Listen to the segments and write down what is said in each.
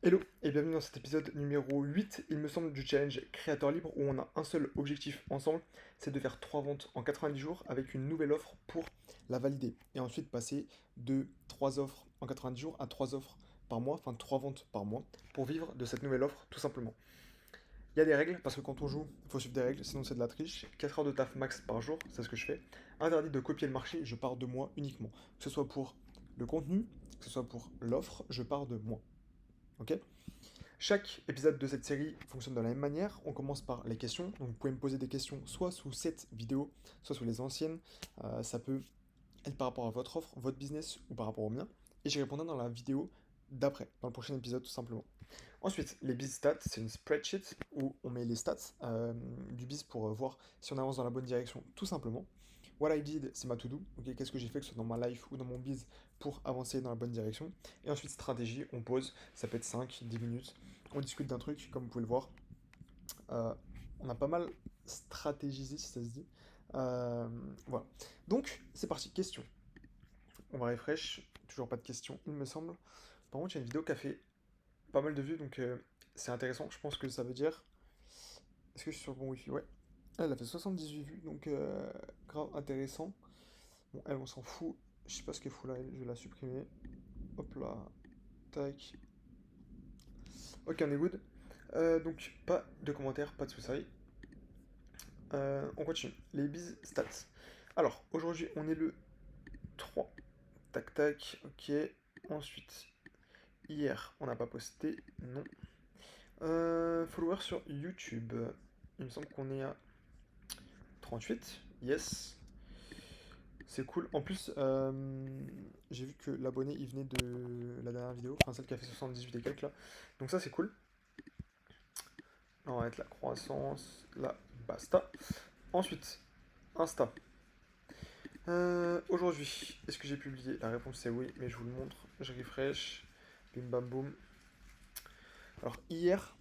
Hello et bienvenue dans cet épisode numéro 8, il me semble, du challenge créateur libre où on a un seul objectif ensemble, c'est de faire 3 ventes en 90 jours avec une nouvelle offre pour la valider. Et ensuite passer de 3 offres en 90 jours à 3 offres par mois, enfin 3 ventes par mois, pour vivre de cette nouvelle offre tout simplement. Il y a des règles, parce que quand on joue, il faut suivre des règles, sinon c'est de la triche. 4 heures de taf max par jour, c'est ce que je fais. Interdit de copier le marché, je pars de moi uniquement. Que ce soit pour le contenu, que ce soit pour l'offre, je pars de moi. Ok? Chaque épisode de cette série fonctionne de la même manière. On commence par les questions. Donc vous pouvez me poser des questions soit sous cette vidéo, soit sous les anciennes. Ça peut être par rapport à votre offre, votre business ou par rapport au mien. Et j'y répondrai dans la vidéo d'après, dans le prochain épisode tout simplement. Ensuite, les biz stats, c'est une spreadsheet où on met les stats du biz pour voir si on avance dans la bonne direction tout simplement. What I did, c'est ma to-do. Ok, qu'est-ce que j'ai fait, que ce soit dans ma life ou dans mon biz, pour avancer dans la bonne direction. Et ensuite, stratégie, on pose, ça peut être 5, 10 minutes. On discute d'un truc, comme vous pouvez le voir. Euh, on a pas mal stratégisé, si ça se dit. Euh, voilà. Donc, c'est parti, question. On va refresh, toujours pas de questions, il me semble. Par contre, il y a une vidéo qui a fait pas mal de vues, donc c'est intéressant. Je pense que ça veut dire. Est-ce que je suis sur le bon wifi? Ouais. Elle a fait 78 vues, donc grave intéressant. Bon, elle, on s'en fout. Je sais pas ce qu'elle fout là, elle, je vais la supprimer. Hop là. Tac. Ok, on est good. Donc, pas de commentaires, pas de soucis. On continue. Les biz stats. Alors, aujourd'hui, on est le 3. Tac, tac. Ok. Ensuite, hier, on n'a pas posté. Non. Followers sur YouTube. Il me semble qu'on est à 38. Yes. C'est cool. En plus, j'ai vu que l'abonné il venait de la dernière vidéo, enfin celle qui a fait 78 et quelques là. Donc ça c'est cool. Là, on va mettre la croissance, là, basta. Ensuite, Insta. Aujourd'hui, est-ce que j'ai publié? La réponse c'est oui, mais je vous le montre. Je refresh. Bim bam boum. Alors hier,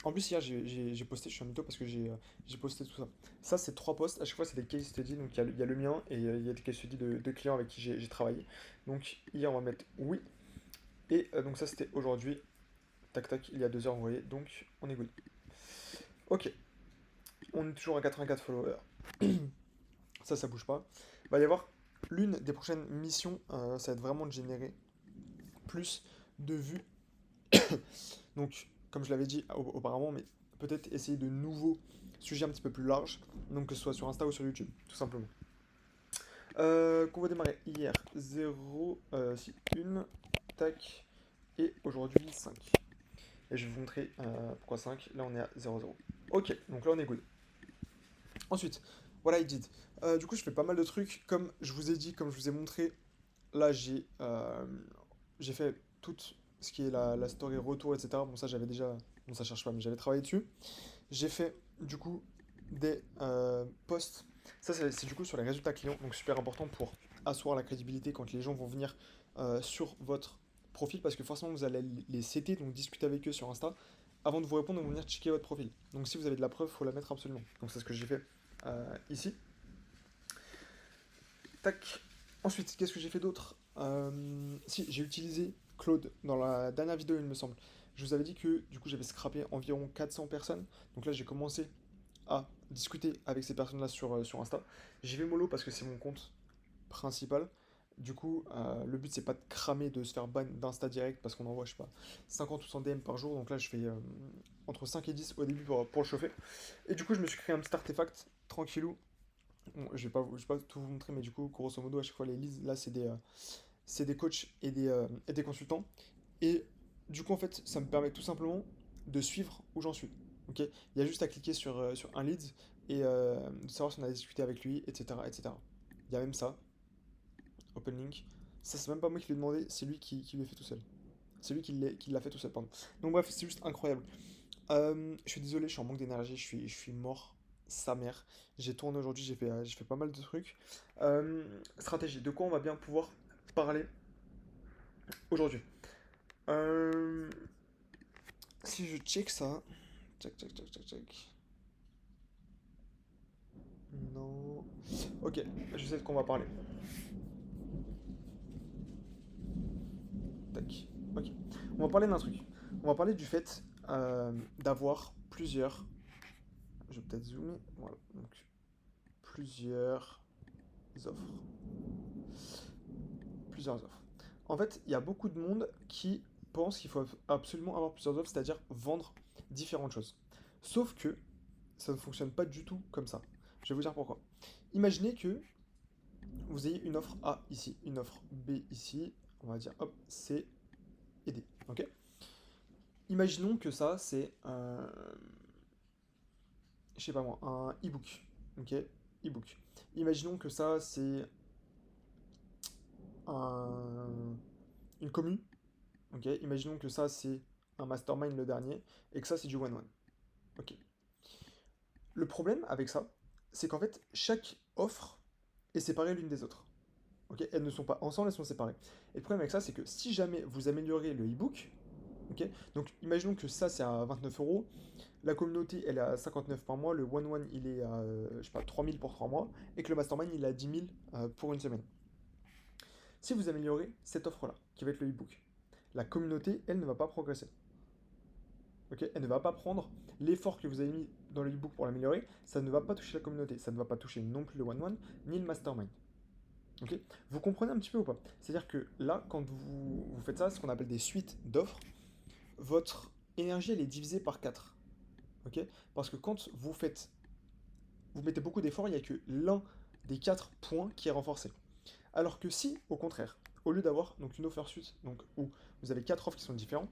en plus hier j'ai posté, je suis un mytho parce que j'ai posté tout ça. Ça c'est 3 posts, à chaque fois c'est des case studies, donc il y a le mien et il y a des case studies de clients avec qui j'ai travaillé. Donc hier on va mettre oui. Et donc ça c'était aujourd'hui, tac tac, il y a 2 heures envoyé, donc on est good. Ok, on est toujours à 84 followers, ça bouge pas. Il va y avoir l'une des prochaines missions, ça va être vraiment de générer plus de vues. Donc comme je l'avais dit auparavant, mais peut-être essayer de nouveaux sujets un petit peu plus larges, donc que ce soit sur Insta ou sur YouTube, tout simplement. Qu'on va démarrer hier, 0, si, 1, tac, et aujourd'hui 5. Et je vais vous montrer pourquoi 5. Là, on est à 0,0. Ok, donc là, on est good. Ensuite, what I did. Du coup, je fais pas mal de trucs. Comme je vous ai dit, comme je vous ai montré, là, j'ai fait tout ce qui est la story retour, etc. Bon, ça, j'avais déjà. Bon, ça cherche pas, mais j'avais travaillé dessus. J'ai fait, du coup, des posts. Ça, c'est du coup sur les résultats clients. Donc, super important pour asseoir la crédibilité quand les gens vont venir sur votre profil. Parce que forcément, vous allez les CT, donc discuter avec eux sur Insta. Avant de vous répondre, ils vont venir checker votre profil. Donc, si vous avez de la preuve, il faut la mettre absolument. Donc, c'est ce que j'ai fait ici. Tac. Ensuite, qu'est-ce que j'ai fait d'autre? Si, j'ai utilisé Claude dans la dernière vidéo, il me semble. Je vous avais dit que du coup j'avais scrappé environ 400 personnes. Donc là j'ai commencé à discuter avec ces personnes-là sur Insta. J'y vais mollo parce que c'est mon compte principal. Du coup, le but c'est pas de cramer, de se faire ban d'Insta direct parce qu'on envoie, je sais pas, 50 ou 100 DM par jour. Donc là je fais entre 5 et 10 au début pour le chauffer. Et du coup, je me suis créé un petit artefact tranquillou. Bon, je vais pas tout vous montrer, mais du coup, grosso modo, à chaque fois, les leads, là, c'est des coachs et des consultants. Et du coup, en fait, ça me permet tout simplement de suivre où j'en suis. Ok, il y a juste à cliquer sur un lead et de savoir si on a discuté avec lui, etc., etc. Il y a même ça, open link. Ça, c'est même pas moi qui l'ai demandé, c'est lui qui l'a fait tout seul. C'est lui qui l'a fait tout seul, pardon. Donc bref, c'est juste incroyable. Je suis désolé, je suis en manque d'énergie, je suis mort, sa mère. J'ai tourné aujourd'hui, j'ai fait pas mal de trucs. Stratégie, de quoi on va bien pouvoir parler aujourd'hui? Euh, Si je check ça. Check, check, check, check, check. Non. Ok, je sais de quoi on va parler. Tac. Ok. On va parler d'un truc. On va parler du fait d'avoir plusieurs. Je vais peut-être zoomer. Voilà. Donc, plusieurs offres. Plusieurs offres. En fait, il y a beaucoup de monde qui pense qu'il faut absolument avoir plusieurs offres, c'est-à-dire vendre différentes choses. Sauf que ça ne fonctionne pas du tout comme ça. Je vais vous dire pourquoi. Imaginez que vous ayez une offre A ici, une offre B ici, on va dire hop, C et D. Ok. Imaginons que ça c'est je sais pas moi, un e-book. Ok, e-book. Imaginons que ça c'est un, une commu. Ok, imaginons que ça c'est un mastermind le dernier et que ça c'est du one-one. Ok. Le problème avec ça, c'est qu'en fait chaque offre est séparée l'une des autres. Ok, elles ne sont pas ensemble, elles sont séparées. Et le problème avec ça, c'est que si jamais vous améliorez le e-book, ok, donc imaginons que ça c'est à 29 euros, la communauté elle est à 59 par mois, le one-one il est à je sais pas, 3000 pour 3 mois, et que le mastermind il est à 10 000 pour une semaine. Si vous améliorez cette offre-là, qui va être le e-book, la communauté elle ne va pas progresser. Ok, elle ne va pas prendre l'effort que vous avez mis dans le e-book pour l'améliorer, ça ne va pas toucher la communauté, ça ne va pas toucher non plus le one-one, ni le mastermind. Ok. Vous comprenez un petit peu ou pas? C'est-à-dire que là, quand vous faites ça, ce qu'on appelle des suites d'offres, votre énergie elle est divisée par 4. Ok. Parce que quand vous mettez beaucoup d'efforts, il n'y a que l'un des 4 points qui est renforcé. Alors que si, au contraire, au lieu d'avoir donc une offer suite, donc où vous avez 4 offres qui sont différentes,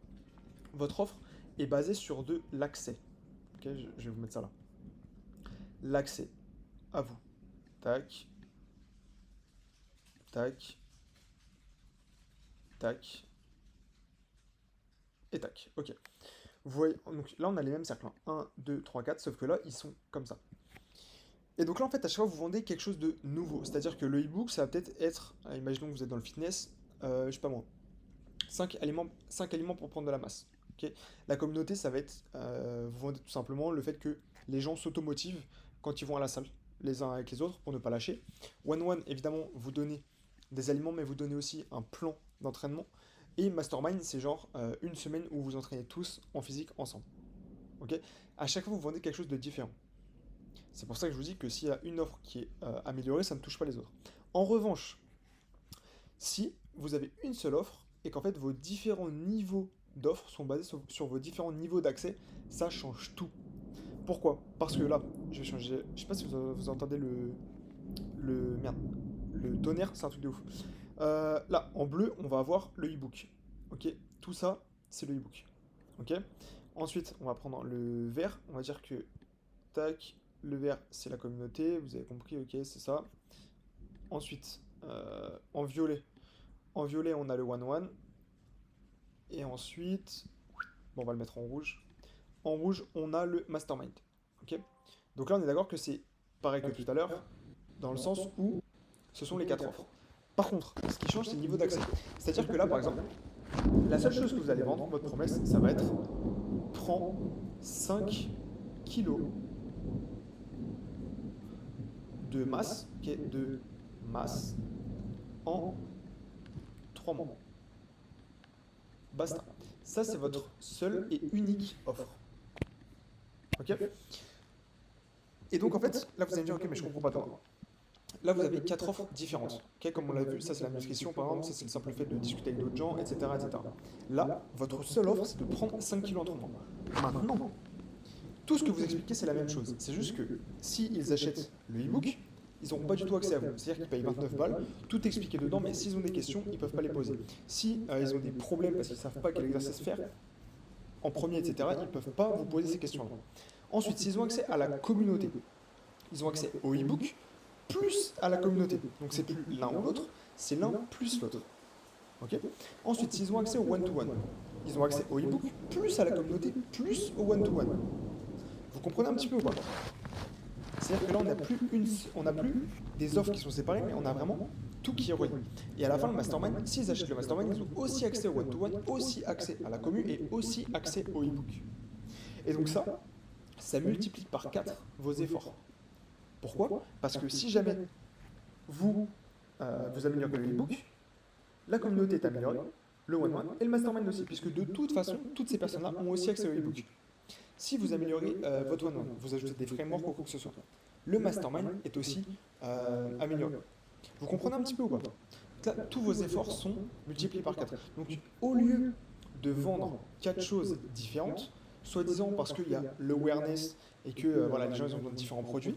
votre offre est basée sur de l'accès. Ok, je vais vous mettre ça là. L'accès à vous. Tac, tac, tac, et tac. Ok. Vous voyez, donc là on a les mêmes cercles, 1, 2, 3, 4, sauf que là ils sont comme ça. Et donc là en fait à chaque fois vous vendez quelque chose de nouveau, c'est-à-dire que le e-book ça va peut-être être, imaginons que vous êtes dans le fitness, je sais pas moi, 5 aliments pour prendre de la masse. Ok. La communauté ça va être, vous vendez tout simplement le fait que les gens s'automotivent quand ils vont à la salle, les uns avec les autres pour ne pas lâcher. One évidemment vous donnez des aliments mais vous donnez aussi un plan d'entraînement. Et Mastermind, c'est genre une semaine où vous entraînez tous en physique ensemble. Ok. À chaque fois, vous vendez quelque chose de différent. C'est pour ça que je vous dis que s'il y a une offre qui est améliorée, ça ne touche pas les autres. En revanche, si vous avez une seule offre et qu'en fait vos différents niveaux d'offres sont basés sur vos différents niveaux d'accès, ça change tout. Pourquoi? Parce que là, je vais changer. Je sais pas si vous entendez merde, le tonnerre, c'est un truc de ouf. Là, en bleu, on va avoir le e-book. Ok, tout ça, c'est le e-book. Ok. Ensuite, on va prendre le vert. On va dire que tac, le vert, c'est la communauté. Vous avez compris, ok, c'est ça. Ensuite, en violet. En violet, on a le one-one. Et ensuite, bon, on va le mettre en rouge. En rouge, on a le mastermind. Ok. Donc là, on est d'accord que c'est pareil que tout à l'heure, dans le sens où ce sont les quatre offres. Par contre, ce qui change, c'est le niveau d'accès. C'est-à-dire que là, par exemple, la seule chose que vous allez vendre, votre promesse, ça va être prends 5 kilos de masse, ok, de masse en 3 mois. Basta. Ça, c'est votre seule et unique offre. Ok. Et donc, en fait, là, vous allez me dire, ok, mais je comprends pas toi. Là, vous avez 4 offres différentes. Ok, comme on l'a vu, ça, c'est la nutrition, par exemple, ça, c'est le simple fait de discuter avec d'autres gens, etc., etc. Là, votre seule offre, c'est de prendre 5 kilos en 3 mois. Maintenant, tout ce que vous expliquez, c'est la même chose. C'est juste que s'ils achètent le e-book, ils n'auront pas du tout accès à vous. C'est-à-dire qu'ils payent 29 balles, tout expliqué dedans, mais s'ils ont des questions, ils ne peuvent pas les poser. Si ils ont des problèmes parce qu'ils ne savent pas quel exercice faire en premier, etc., ils ne peuvent pas vous poser ces questions-là. Ensuite, s'ils ont accès à la communauté, ils ont accès au e-book plus à la communauté. Donc c'est plus l'un ou l'autre, c'est l'un plus l'autre. Ok. Ensuite, s'ils ont accès au one-to-one, ils ont accès au e-book plus à la communauté plus au one-to-one. Vous comprenez un petit peu ou pas? C'est-à-dire que là, on n'a plus des offres qui sont séparées, mais on a vraiment tout qui est relié. Et à la fin, le mastermind, s'ils achètent le mastermind, ils ont aussi accès au one-to-one, aussi accès à la commu et aussi accès au e-book. Et donc ça multiplie par 4 vos efforts. Pourquoi? Parce que si jamais vous améliorez le e-book, la communauté est améliorée, le one-one et le mastermind aussi, puisque de toute façon, toutes ces personnes-là ont aussi accès au e-book. Si vous améliorez votre one-one, vous ajoutez des frameworks ou quoi que ce soit, le mastermind est aussi amélioré. Vous comprenez un petit peu ou pas? Là, tous vos efforts sont multipliés par 4. Donc, au lieu de vendre 4 choses différentes, soi-disant parce qu'il y a l'awareness et que voilà, les gens ils ont besoin de différents produits,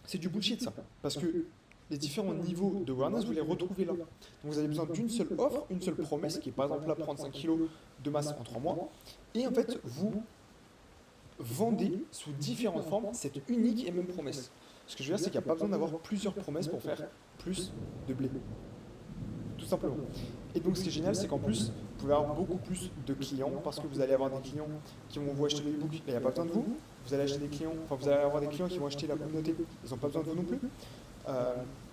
c'est du bullshit ça. Parce que les différents niveaux de awareness, vous les retrouvez là. Donc, vous avez besoin d'une seule offre, une seule promesse, qui est par exemple là, prendre 5 kg de masse en 3 mois. Et en fait, vous vendez sous différentes formes cette unique et même promesse. Ce que je veux dire, c'est qu'il n'y a pas besoin d'avoir plusieurs promesses pour faire plus de blé. Tout simplement. Et donc ce qui est génial, c'est qu'en plus, vous pouvez avoir beaucoup plus de clients parce que vous allez avoir des clients qui vont vous acheter le e-book, et il n'y a pas besoin de vous. Vous allez acheter des clients, enfin vous allez avoir des clients qui vont acheter la communauté, ils n'ont pas besoin de vous non plus.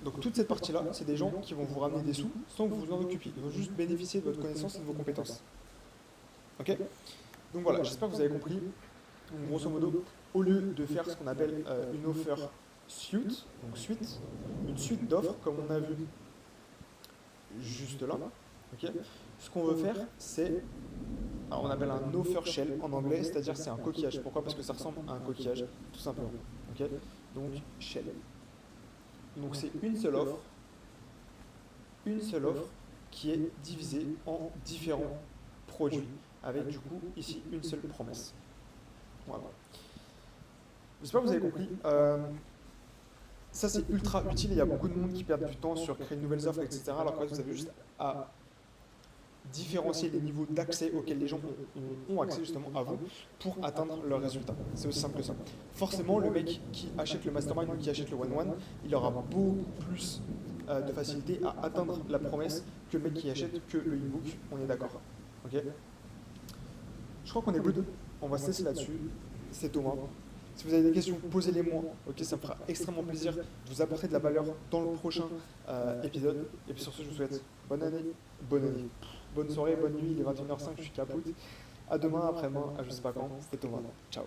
Donc toute cette partie-là, c'est des gens qui vont vous ramener des sous sans que vous vous en occupiez. Ils vont juste bénéficier de votre connaissance et de vos compétences. Ok? Donc voilà, j'espère que vous avez compris. Donc, grosso modo, au lieu de faire ce qu'on appelle une offer suite, donc suite, une suite d'offres comme on a vu juste là, ok, ce qu'on veut faire, c'est, on appelle un offer shell en anglais, c'est-à-dire c'est un coquillage. Pourquoi? Parce que ça ressemble à un coquillage, tout simplement. Ok, donc shell. Donc c'est une seule offre qui est divisée en différents produits, avec du coup ici une seule promesse. Voilà. J'espère que vous avez compris. Ça, c'est ultra utile. Il y a beaucoup de monde qui perd du temps sur créer de nouvelles offres, etc. Alors que vous avez juste à différencier les niveaux d'accès auxquels les gens ont accès justement à vous pour atteindre leurs résultats. C'est aussi simple que ça. Forcément, le mec qui achète le mastermind ou qui achète le one-one, il aura beaucoup plus de facilité à atteindre la promesse que le mec qui achète que le e-book. On est d'accord. Ok? Je crois qu'on est good. On va se laisser là-dessus. C'est Thomas. Si vous avez des questions, posez-les-moi. Ok, ça me fera extrêmement plaisir de vous apporter de la valeur dans le prochain épisode. Et puis sur ce, je vous souhaite bonne année, bonne soirée, bonne nuit. Il est 21h05, je suis capote. À demain, après-demain, à je sais pas quand. C'était Thomas. Ciao.